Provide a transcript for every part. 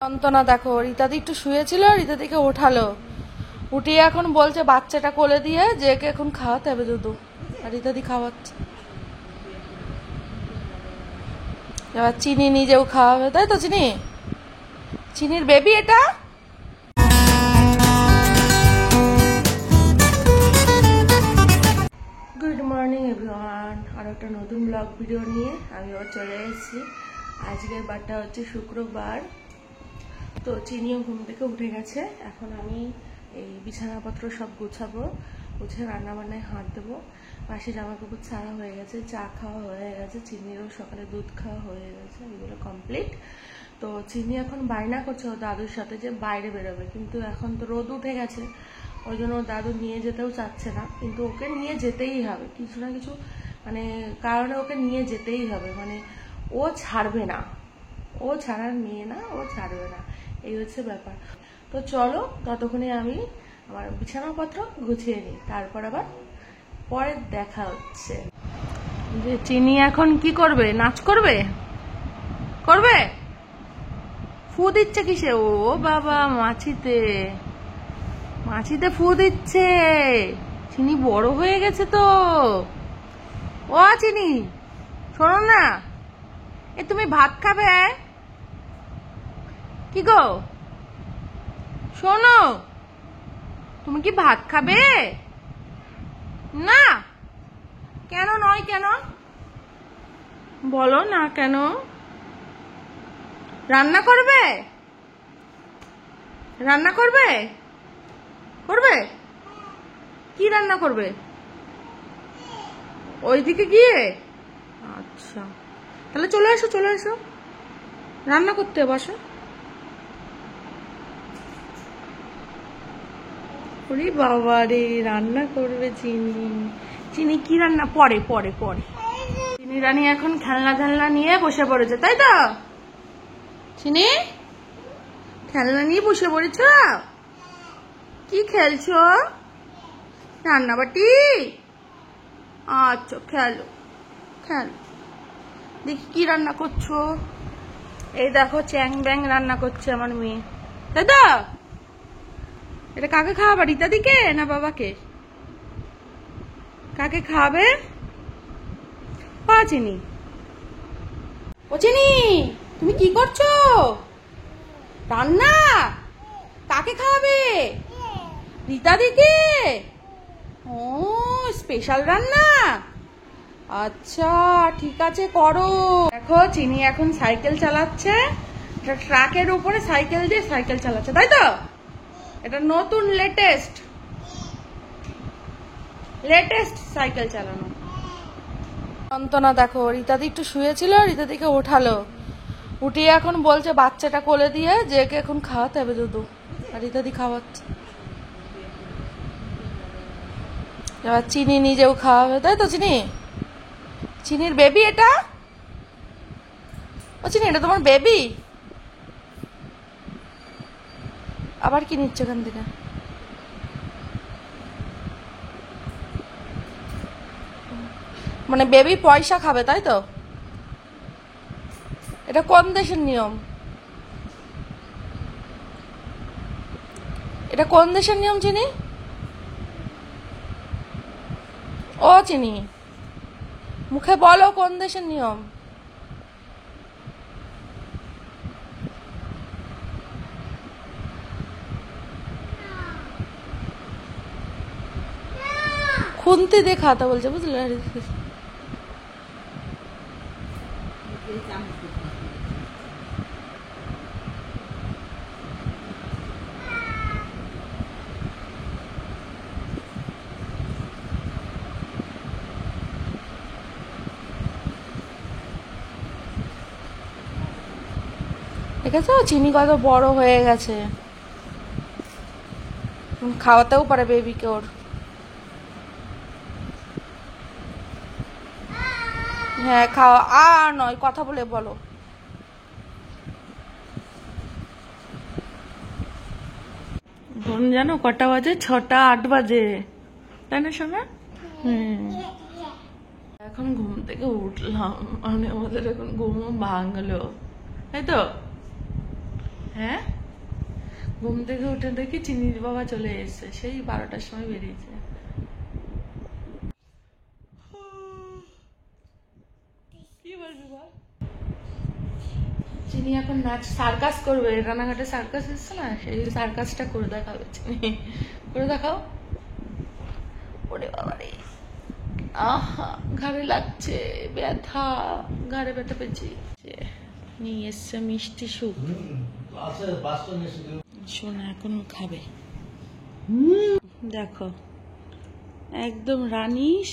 যন্ত্রণা দেখো, রীতাদি একটু শুয়েছিল, রীতাদিকে ওঠালো, উঠিয়ে এখন বলছে বাচ্চাটা কোলে দিয়ে যে একে এখন খাওয়াতে হবে দুধু। আর রীতাদি খাওয়াচ্ছে, এবার চিনি নিজেও খাওয়াবে, তাই তো? চিনি, চিনির বেবি এটা। গুড মর্নিং এভরিওয়ান, আর একটা নতুন ব্লগ ভিডিও নিয়ে আমিও চলে এসেছি। আজকের বারটা হচ্ছে শুক্রবার, তো চিনিও ঘুম থেকে উঠে গেছে। এখন আমি এই বিছানাপত্র সব গুছাবো, গুছিয়ে রান্নাবান্নায় হাত দেবো। পাশে জামা কাপড় ছাড়া হয়ে গেছে, চা খাওয়া হয়ে গেছে, চিনিরও সকালে দুধ খাওয়া হয়ে গেছে, এগুলো কমপ্লিট। তো চিনি এখন বায়না করছে ও দাদুর সাথে যে বাইরে বেরোবে, কিন্তু এখন তো রোদ উঠে গেছে, ওই জন্য ওর দাদু নিয়ে যেতেও চাচ্ছে না, কিন্তু ওকে নিয়ে যেতেই হবে, কিছু না কিছু মানে কারণে ওকে নিয়ে যেতেই হবে, মানে ও ছাড়বে না, ও ছাড়ার মেয়ে না, ও ছাড়বে না, এই হচ্ছে ব্যাপার। তো চলো ততক্ষণে আমি আমার বিছানাপত্র গুছিয়ে নিই, তারপর আবার পরে দেখা হচ্ছে। যে চিনি এখন কি করবে, নাচ করবে? করবে? ফু দিচ্ছে কিসে? ও বাবা, মাছিতে, মাছিতে ফু দিচ্ছে। চিনি বড় হয়ে গেছে তো। ও চিনি, শোনো না, এ তুমি ভাত খাবে? কি গো, শোনো, তুমি কি ভাত খাবে? না, কেন নয়? কেন বলো না, কেন? রান্না করবে? রান্না করবে? করবে? কি রান্না করবে? ওইদিকে গিয়ে? আচ্ছা, তাহলে চলে এসো, চলে এসো, রান্না করতে বসো। ওরে বাবা রে, রান্না করবে চিনি। চিনি কি রান্না? পরে পরে পরে। চিনি রানী এখন খেলনা ঝালনা নিয়ে বসে পড়েছে, তাই তো? চিনি খেলনা নিয়ে বসে পড়েছ? কি খেলছো? রান্নাবাটি? আচ্ছা, খেলো খেলো। দেখি কি রান্না করছো। এই দেখো, চ্যাং ব্যাং রান্না করছে আমার মেয়ে, তাই তো? এটা কাকে খাওয়াবা, রীতাদিকে না বাবাকে? কাকে খাওয়াবে? ও চিনি, ও চিনি, তুমি কি করছো? রান্না? কাকে খাওয়াবে? রীতাদিকে? ও, স্পেশাল রান্না। আচ্ছা, ঠিক আছে, করো। দেখো চিনি এখন সাইকেল চালাচ্ছে, ট্রাকের উপরে সাইকেল দিয়ে সাইকেল চালাচ্ছে, তাই তো? এটা নতুন লেটেস্ট সাইকেল চালানো। যন্ত্রণা দেখো, রীতাদি একটু শুয়েছিল, রীতাদিকে ওঠালো, উঠিয়ে এখন বলছে বাচ্চাটা কোলে দিয়ে যে একে এখন খাওয়াতে হবে দুধু। আর রীতাদি খাওয়াচ্ছে, এবার চিনি নিজেও খাওয়াবে, তাই তো? চিনি, চিনির বেবি এটা। ও চিনি, এটা তোমার বেবি? আবার কি নিচ্ছে ওখান থেকে? মানে বেবি পয়সা খাবে, তাই তো? এটা কোন দেশের নিয়ম? এটা কোন দেশের নিয়ম চিনি? ও চিনি, মুখে বলো কোন দেশের নিয়ম। খুন্তি দিয়ে খাতা বলছে, বুঝলে? দেখেছো চিনি কত বড় হয়ে গেছে, খাওয়াতেও পারে বেবিকে ওর। হ্যাঁ খাওয়া, আর নয়, কথা বলে বলো। এখন জানো কটা বাজে? 6টা 8 বাজে, তাই না সোনা? এখন ঘুম থেকে উঠলাম, মানে আমাদের এখন ঘুমও ভাঙলো, তাই তো? হ্যাঁ, ঘুম থেকে উঠে দেখি চিনির বাবা চলে এসেছে, সেই 12টার সময় বেরিয়েছে। কি বলবি বল? চিনি এখন নাচ সার্কাস করবে, রানাঘাটে সার্কাস এসছে না, সেই সার্কাসটা করে দেখাবে চিনি। করে দেখাও। ওরে বাবারে, আহা ঘাড়ে লাগছে ব্যথা, ঘাড়ে ব্যথা পেয়েছি। নিয়ে এসছে মিষ্টি সুপ, শোনা এখন খাবে। দেখো একদম রানিস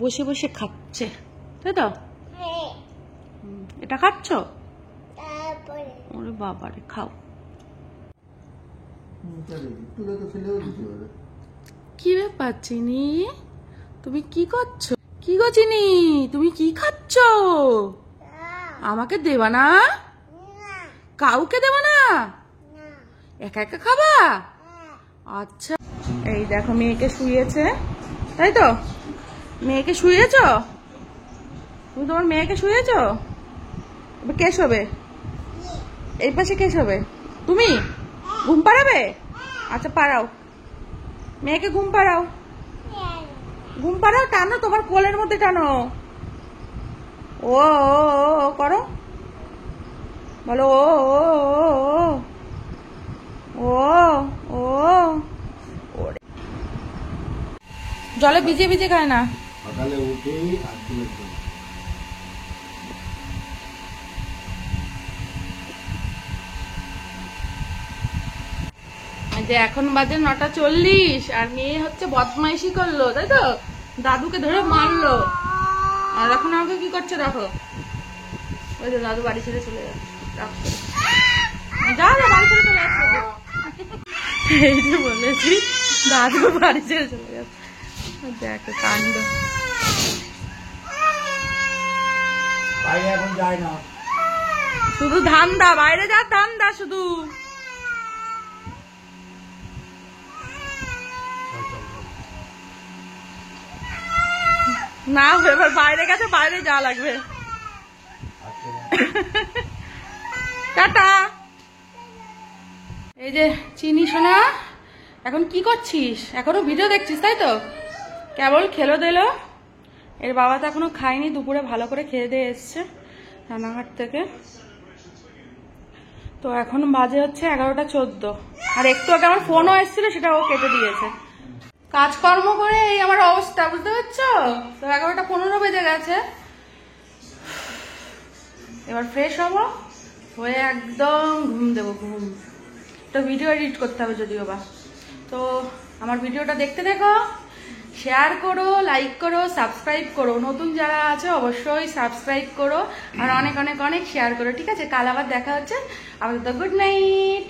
বসে বসে খাচ্ছে, তাই তো? এটা খাচ্ছ? ওরে বাবারে, খাও। কি ব্যাপার চিনি, তুমি কি করছো? কি গো চিনি, তুমি কি খাচ্ছ? আমাকে দেবা না? কাউকে দেবা না? একা একা খাবা? আচ্ছা। এই দেখো মেয়েকে শুয়েছে, তাই তো? মেয়েকে শুয়েছ? তুমি তোমার মেয়েকে শুয়েছ? এবার কে শোবে? এই পাশে কে শোবে? তুমি ঘুম পাড়াবে? আচ্ছা পাড়াও, মেয়েকে ঘুম পাড়াও। ঘুম পাড়াও, টানো তোমার কোলের মধ্যে টানো। ও করো, বলো ও ও ও ও। জলে ভিজে ভিজে খায় না। সকালে উঠেই যে এখন বাজে 9:40 আর মেয়ে হচ্ছে বদমাইশি করলো, তাই তো? দাদুকে ধরে মারলো, আর এখন আমাকে কি করছে দেখো। ওই তো দাদু বাড়ি ছেড়ে চলে যাচ্ছে, যা যা বাড়ি ছেড়ে চলে যাচ্ছে। এই যে বলেছি দাদু বাড়ি ছেড়ে চলে যাচ্ছে, দেখো কাণ্ড। এখন যায় না, শুধু ধান্দা, বাইরে যা ধান্দা শুধু। না এবার বাইরে গেছে, বাইরে যাওয়া লাগবে। টাটা। এই যে চিনি সোনা, এখন কি করছিস? এখনো ভিডিও দেখছিস তাই তো? কেবল খেলো দিল, এর বাবা তো এখনো খায়নি, দুপুরে ভালো করে খেয়ে দিয়ে এসছে রানাঘাট থেকে। তো এখন বাজে হচ্ছে 11:14, আর একটু আগে আমার ফোনও এসেছিল, সেটা ও কেটে দিয়েছে। কাজকর্ম করে এই আমার অবস্থা, বুঝতে পারছো তো? 11:15 বেজে গেছে। এবার ফ্রেশ হবো, হয়ে একদম ঘুম দেবো, ঘুম। তো ভিডিও এডিট করতে হবে যদিও বা। তো আমার ভিডিওটা দেখতে দেখো, শেয়ার করো, লাইক করো, সাবস্ক্রাইব করো। নতুন যারা আছে অবশ্যই সাবস্ক্রাইব করো, আর অনেক অনেক অনেক শেয়ার করো, ঠিক আছে? কাল আবার দেখা হচ্ছে। আমাদের তো গুড নাইট।